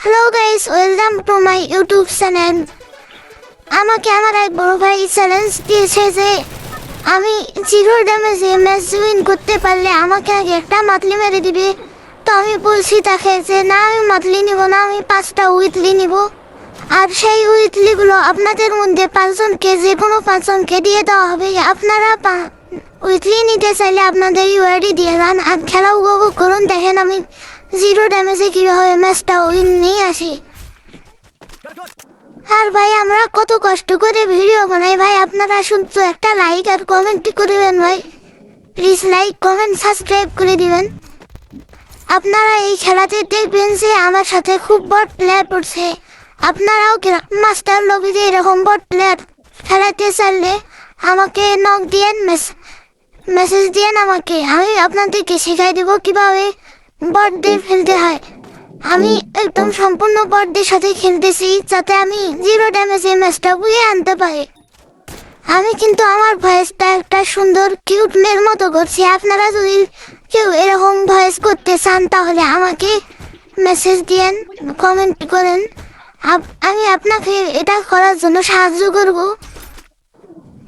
Hello guys, welcome to my YouTube channel. আমাকে আমার এক বড় ভাই চ্যালেঞ্জ দিয়েছে যে আমি জিরো ড্যামেজে ম্যাচ উইন করতে পারলে আমাকে আগে একটা মাতলি মেরে দিবে। তো আমি বলছি তাকে যে না, আমি মাতলি নিব না, আমি 5টা উইথলি নিব। আর সেই উইথলিগুলো আপনাদের মধ্যে 5জনকে, যে কোনো 5জনকে দিয়ে দেওয়া হবে। আপনারা উইথলি নিতে চাইলে আপনাদের ইউআইডি দিয়ে দেন আর খেলা উপভোগ করুন। দেখেন আমি জিরো ড্যামেজে কীভাবে ম্যাচটা উইন নিয়ে আসি। আর ভাই আমরা কত কষ্ট করে ভিডিও বানাই ভাই, আপনারা শুধু একটা লাইক আর কমেন্ট করবেন ভাই। প্লিজ লাইক, কমেন্ট, সাবস্ক্রাইব করে দিবেন। আপনারা এই খেলাতে দেখবেন যে আমার সাথে খুব বট প্লেয়ার পড়ছে। আপনারাও মাস্টার লবিতে এরকম বট প্লেয়ার খেলাতে চাইলে আমাকে নক দিয়েন, মেসেজ দিয়েন আমাকে। আমি আপনাদেরকে শেখাই দেবো কীভাবে বটদের ফেলতে হয়। আমি একদম সম্পূর্ণ বটদের সাথে খেলতেছি যাতে আমি জিরো ড্যামেজে ম্যাচটা বুঝে আনতে পারি। আমি কিন্তু আমার ভয়েসটা একটা সুন্দর কিউট মেয়ের মতো করছি। আপনারা যদি কেউ এরকম ভয়েস করতে চান তাহলে আমাকে মেসেজ দিয়েন, কমেন্ট করেন। আমি আপনাকে এটা করার জন্য সাহায্য করব।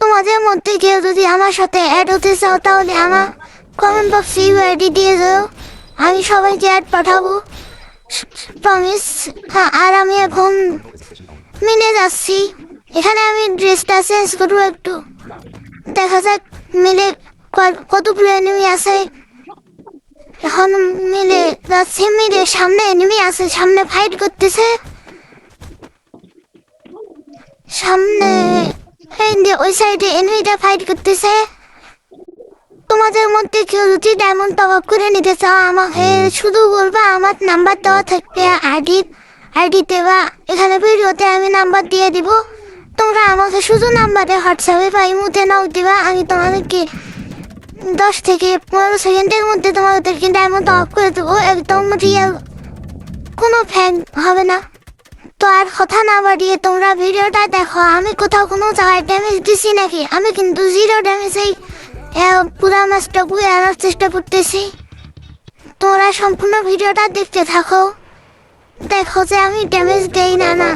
তোমাদের মধ্যে কেউ যদি আমার সাথে অ্যাড হতে চাও তাহলে আমার কমেন্ট বক্সে ইউআইডি দিয়ে দাও, আমি সবাইকে অ্যাড পাঠাবো, প্রমিস। হ্যাঁ, আর আমি এখন মিলে যাচ্ছি। এখানে আমি ড্রেসটা চেঞ্জ করবো একটু, দেখা যাক মিলে কতগুলো এনিমি আছে। এখন মিলে যাচ্ছে, মিলে সামনে এনিমি আছে, সামনে ফাইট করতেছে। সামনে ওই সাইডে এনিমিটা ফাইট করতেছে। তোমাদের মধ্যে কেউ যদি ডায়মন্ড টপ আপ করে নিতে চাও আমাকে শুধু বলবা, আমার নাম্বার দেওয়া থাকবে আইডিতে বা এখানে ভিডিওতে আমি নাম্বার দিয়ে দিব। তোমরা আমাকে শুধু নাম্বারে হোয়াটসঅ্যাপে বা ইমোতে নক দিবা। আমি তোমাদেরকে 10 থেকে 15 সেকেন্ডের মধ্যে তোমাদেরকে ডায়মন্ড টপ আপ করে দেবো, একদম রিয়েল, কোনো ফ্যান হবে না। তো আর কথা না বাড়িয়ে তোমরা ভিডিওটা দেখো। আমি কোথাও কোনো জায়গায় ড্যামেজ দিছি নাকি? আমি কিন্তু জিরো ড্যামেজেই পুরা ম্যাচটা বুঝে আনার চেষ্টা করতেছি। তোমরা সম্পূর্ণ ভিডিওটা দেখতে থাকো, দেখো যে আমি ড্যামেজ দেই না।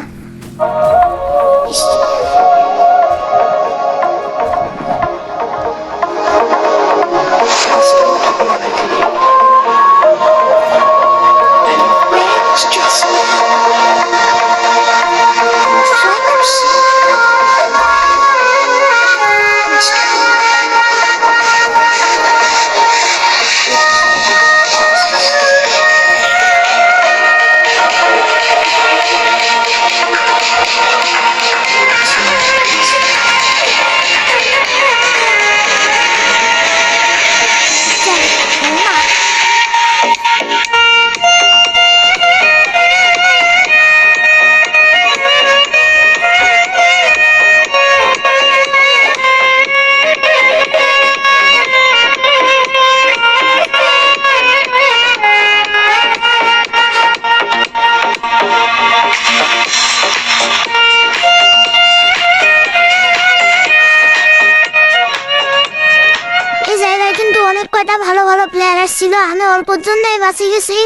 কয়টা ভালো ভালো প্লেয়ার আসছিল, আমি অল্পর জন্যই বাঁচি গেছি,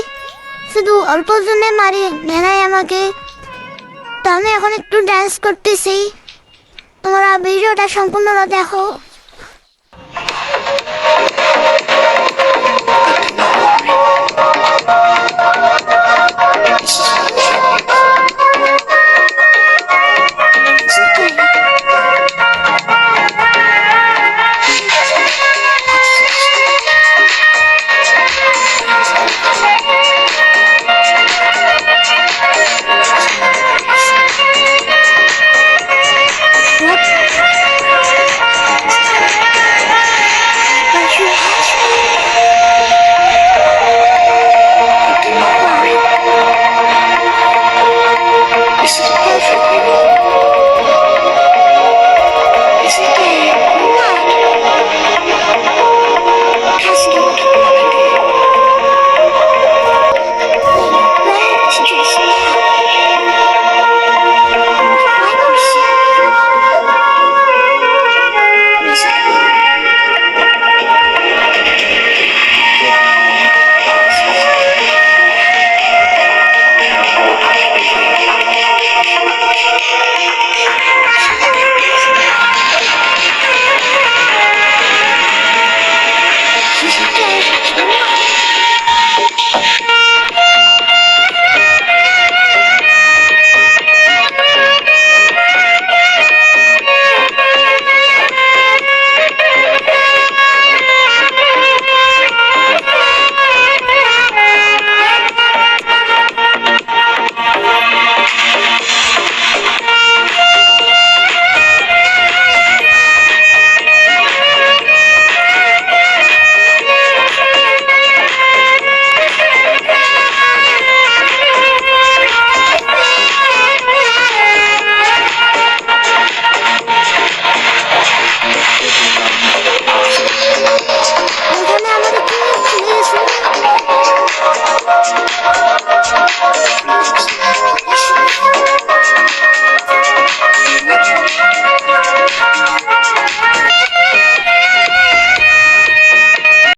শুধু অল্পর জন্যে মারি নেয় আমাকে। তো আমি এখন একটু ডান্স করতেছি, তোমরা ভিডিওটা সম্পূর্ণ দেখো।